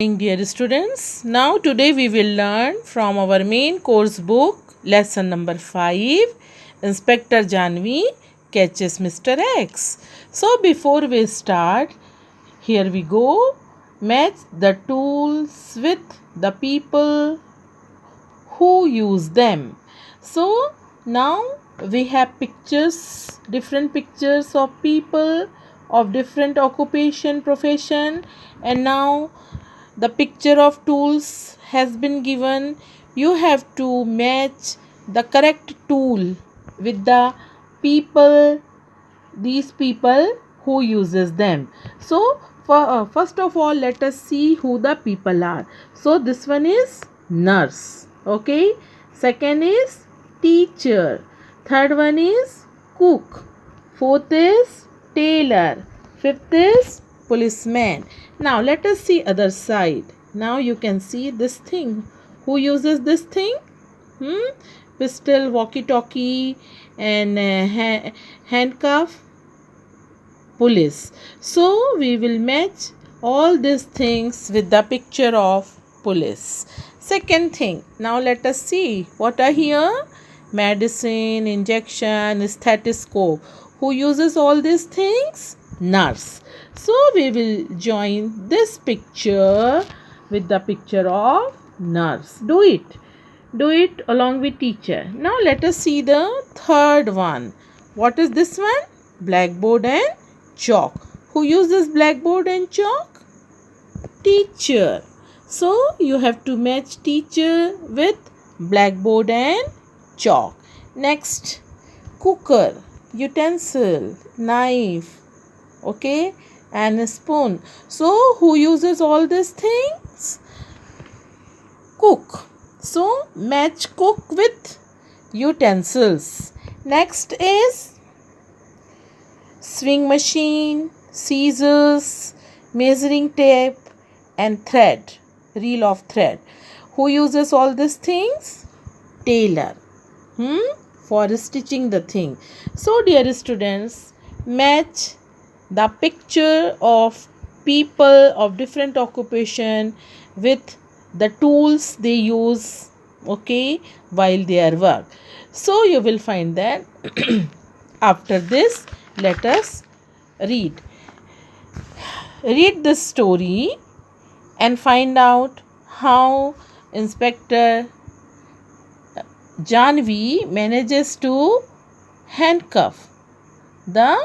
Dear students, now today we will learn from our main course book, lesson number 5, Inspector Janvi catches Mr. X. So before we start, here we go. Match the tools with the people who use them. So now we have pictures, different pictures of people of different occupation, profession, and now the picture of tools has been given. You have to match the correct tool with the people, these people who uses them. So first of all, let us see who the people are. So this one is nurse, okay. Second is teacher. Third one is cook. Fourth is tailor. Fifth is policeman. Now let us see other side. Now you can see this thing. Who uses this thing? Pistol, walkie-talkie, and handcuff. Police. So we will match all these things with the picture of police. Second thing. Now let us see what are here. Medicine, injection, stethoscope. Who uses all these things? Nurse. So we will join this picture with the picture of nurse. Do it. Do it along with teacher. Now let us see the third one. What is this one? Blackboard and chalk. Who uses blackboard and chalk? Teacher. So you have to match teacher with blackboard and chalk. Next, cooker, utensil, knife, okay, and a spoon. So who uses all these things? Cook. So match cook with utensils. Next is swing machine, scissors, measuring tape, and thread, reel of thread. Who uses all these things? Tailor. For stitching the thing. So dear students, match the picture of people of different occupation with the tools they use, okay, while they are work. So you will find that after this, let us read this story and find out how Inspector Janvi manages to handcuff the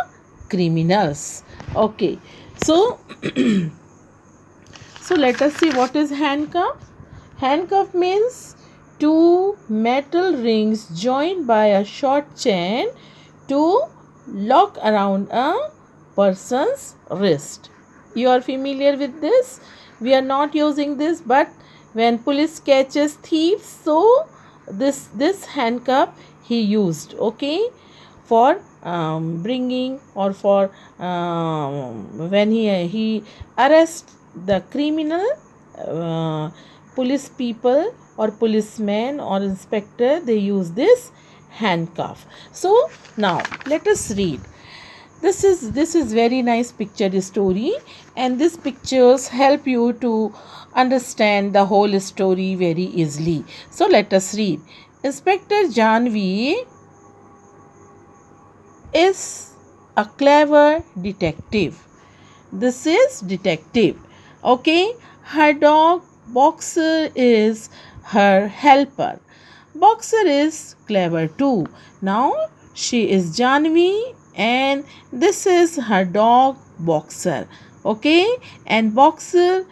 criminals. Okay, so so let us see what is handcuff. Handcuff means two metal rings joined by a short chain to lock around a person's wrist. You are familiar with this? We are not using this, but when police catches thieves, so this handcuff he used, okay, for bringing or for when he arrests the criminal, police people or policeman or inspector, they use this handcuff. So now let us read. This is very nice picture story, and these pictures help you to understand the whole story very easily. So let us read. Inspector Janvi is a clever detective. This is detective. Okay. Her dog Boxer is her helper. Boxer is clever too. Now she is Janvi and this is her dog Boxer. Okay. And Boxer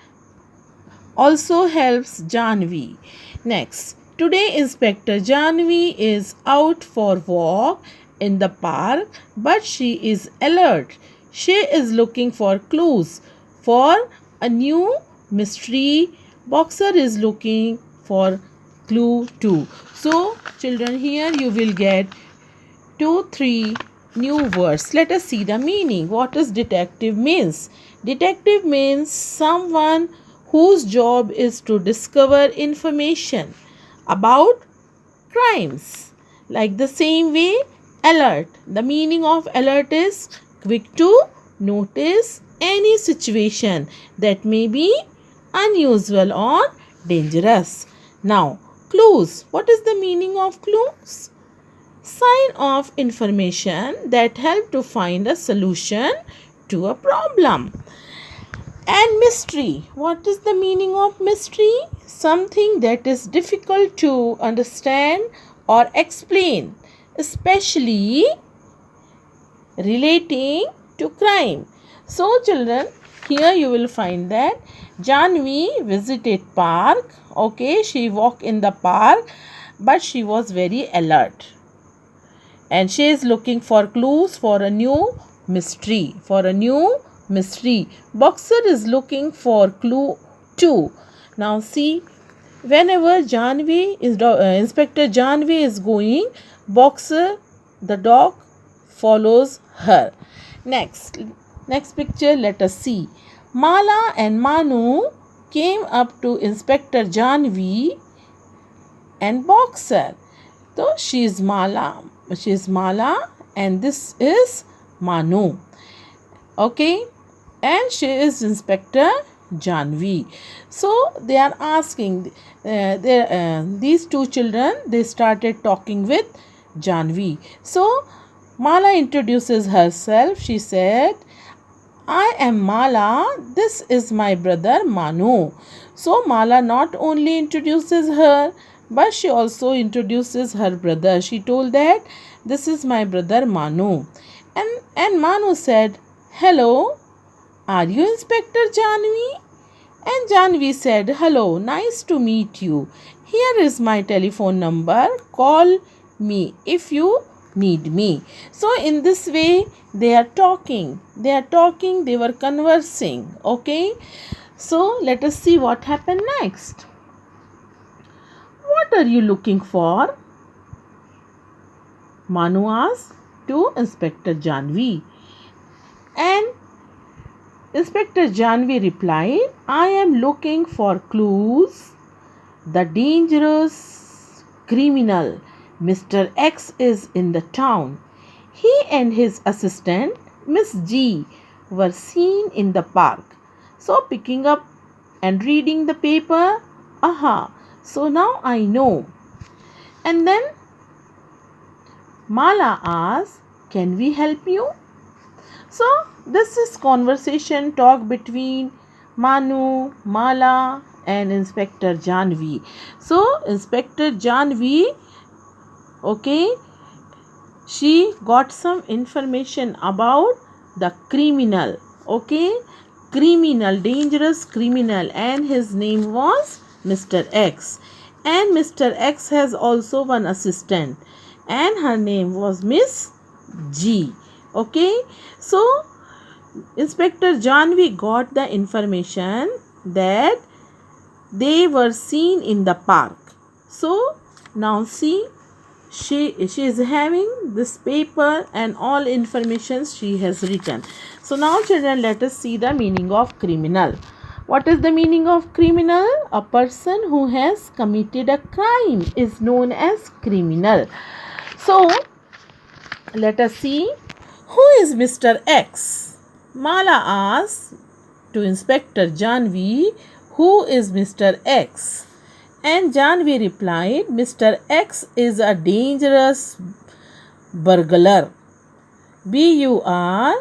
also helps Janvi. Next, today Inspector Janvi is out for walk in the park, but she is alert. She is looking for clues for a new mystery. Boxer is looking for clue too. So children, here you will get 2-3 new words. Let us see the meaning. What does detective means? Detective means someone whose job is to discover information about crimes. Like the same way, alert. The meaning of alert is quick to notice any situation that may be unusual or dangerous. Now, clues. What is the meaning of clues? Sign of information that help to find a solution to a problem. And mystery. What is the meaning of mystery? Something that is difficult to understand or explain, especially relating to crime. So children, here you will find that Janvi visited park. Okay, she walked in the park, but she was very alert. And she is looking for clues for a new mystery. Boxer is looking for clue too. Now see, whenever Inspector Janvi is going, Boxer, the dog, follows her. Next picture, let us see. Mala and Manu came up to Inspector Janvi and Boxer. So she is Mala and this is Manu. Okay, and she is Inspector Janvi. So they are asking, these two children, they started talking with Janvi. So Mala introduces herself. She said, I am Mala, this is my brother Manu. So Mala not only introduces her, but she also introduces her brother. She told that this is my brother Manu. And Manu said, hello, are you Inspector Janvi? And Janvi said, hello, nice to meet you. Here is my telephone number. Call me if you need me. So in this way, they are talking, they were conversing. Okay. So let us see what happened next. What are you looking for? Manu asked to Inspector Janvi. And Inspector Janvi replied, I am looking for clues. The dangerous criminal Mr. X is in the town. He and his assistant Miss G were seen in the park. So picking up and reading the paper, aha, so now I know. And then Mala asked, can we help you? So this is conversation talk between Manu, Mala and Inspector Janvi. So Inspector Janvi, okay, she got some information about the criminal, okay, dangerous criminal, and his name was Mr. X. And Mr. X has also one assistant, and her name was Miss G. Okay, so Inspector Janvi got the information that they were seen in the park. So now see, she is having this paper and all information she has written. So now children, let us see the meaning of criminal. What is the meaning of criminal? A person who has committed a crime is known as criminal. So let us see, who is Mr. X? Mala asked to Inspector Janvi, who is Mr. X? And Janvi replied, Mr. X is a dangerous burglar. Burglar,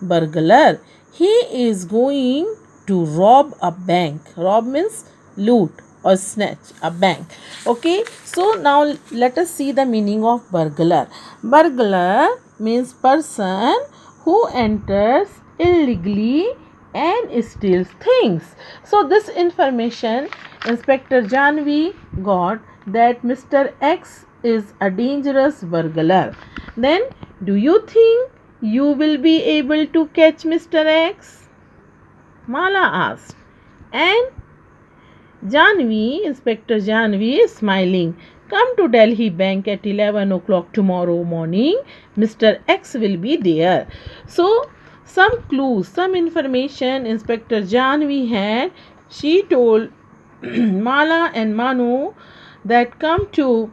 burglar. He is going to rob a bank. Rob means loot or snatch a bank. Okay, so now let us see the meaning of burglar. Burglar means person who enters illegally and steals things. So this information Inspector Janvi got, that Mr. X is a dangerous burglar. Then do you think you will be able to catch Mr. X? Mala asked. And Inspector Janvi is smiling. Come to Delhi Bank at 11 o'clock tomorrow morning. Mr. X will be there. So some clues, some information Inspector Janvi had. She told Mala and Manu that come to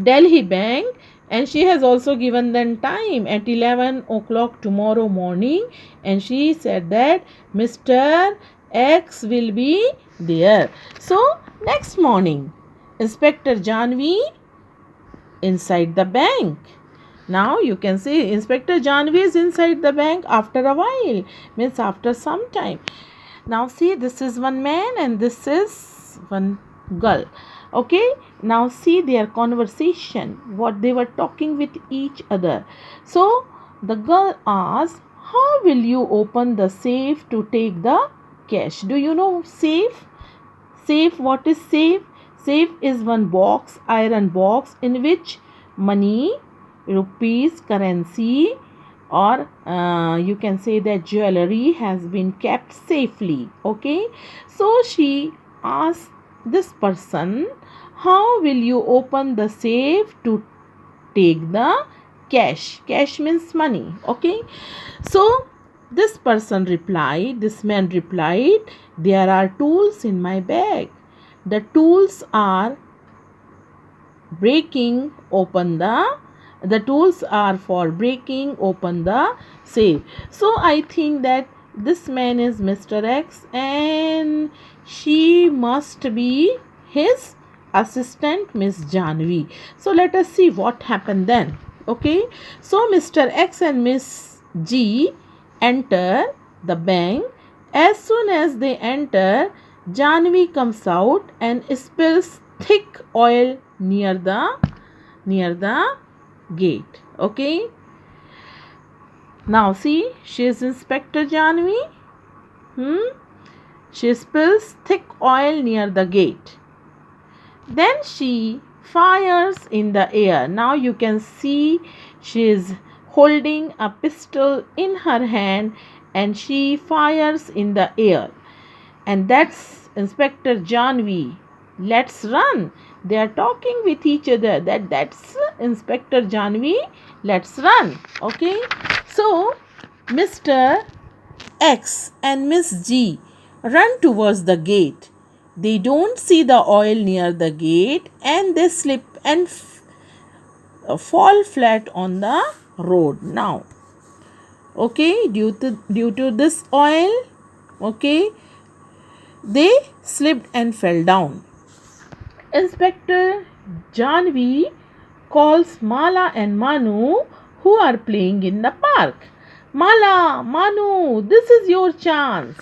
Delhi Bank And she has also given them time at 11 o'clock tomorrow morning, and she said that Mr. X will be there. So next morning, Inspector Janvi inside the bank. Now you can see Inspector Janvi is inside the bank after a while, means after some time. Now see, this is one man and this is one girl. Okay, now see their conversation, what they were talking with each other. So the girl asked, how will you open the safe to take the cash? Do you know safe? Safe, what is safe? Safe is one box, iron box, in which money, rupees, currency, or you can say that jewelry has been kept safely. Okay, so she asked this person, how will you open the safe to take the cash? Cash means money. Okay, so this man replied, there are tools in my bag. The tools are breaking open the tools are for breaking open the safe. So I think that this man is Mr. X and she must be his assistant, Miss Janvi. So let us see what happened then. Okay, so Mr. X and Miss G enter the bank. As soon as they enter, Janvi comes out and spills thick oil near the gate. Okay, now see, she is Inspector Janvi. She spills thick oil near the gate. Then she fires in the air. Now you can see she is holding a pistol in her hand and she fires in the air. And that's Inspector Janvi. Let's run. They are talking with each other. That's Inspector Janvi. Let's run. Okay. So Mr. X and Miss G run towards the gate. They don't see the oil near the gate and they slip and fall flat on the road. Now, okay, due to this oil, okay, they slipped and fell down. Inspector Janvi calls Mala and Manu, who are playing in the park. Mala, Manu, this is your chance.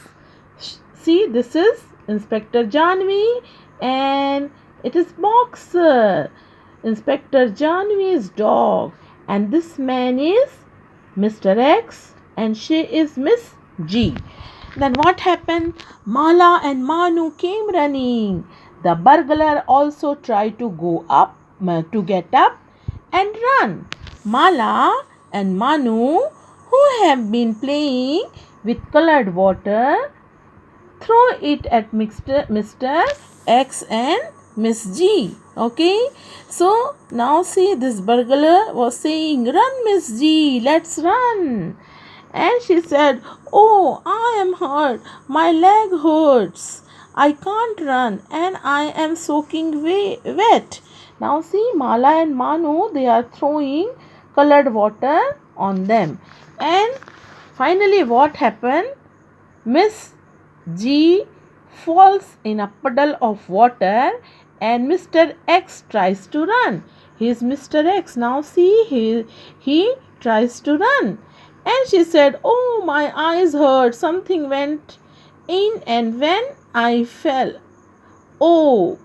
See, this is Inspector Janvi and it is Boxer, Inspector Janvi's dog, and this man is Mr. X and she is Miss G. Then what happened? Mala and Manu came running. The burglar also tried to get up and run. Mala and Manu, who have been playing with colored water, throw it at Mr. X and Miss G. Okay, so now see, this burglar was saying, run Miss G, let's run. And she said, oh, I am hurt, my leg hurts, I can't run and I am soaking wet. Now see, Mala and Manu, they are throwing colored water on them. And finally what happened? Miss G falls in a puddle of water and Mr. X tries to run. He is Mr. X. Now see, he tries to run. And she said, oh, my eyes hurt, something went in and when I fell. Oh,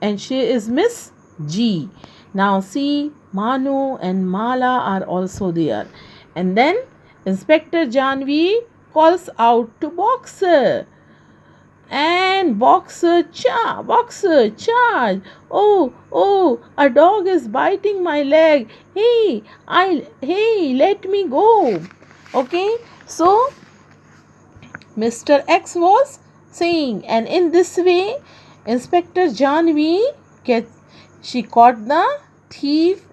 and she is Miss G. Now see, Manu and Mala are also there. And then Inspector Janvi calls out to Boxer. And Boxer charge. Oh, a dog is biting my leg. Hey, let me go. Okay, so Mr. X was saying, and in this way, Inspector Janvi she caught the thief,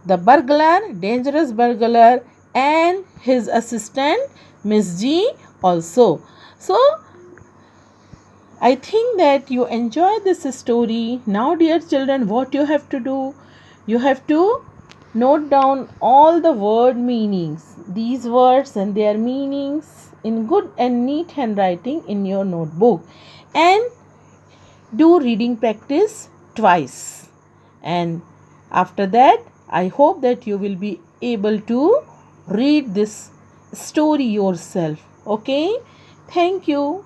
the burglar, dangerous burglar, and his assistant Miss G also. So I think that you enjoy this story. Now, dear children, what you have to do? You have to note down all the word meanings, these words and their meanings in good and neat handwriting in your notebook, and do reading practice twice. And after that, I hope that you will be able to read this story yourself. Okay? Thank you.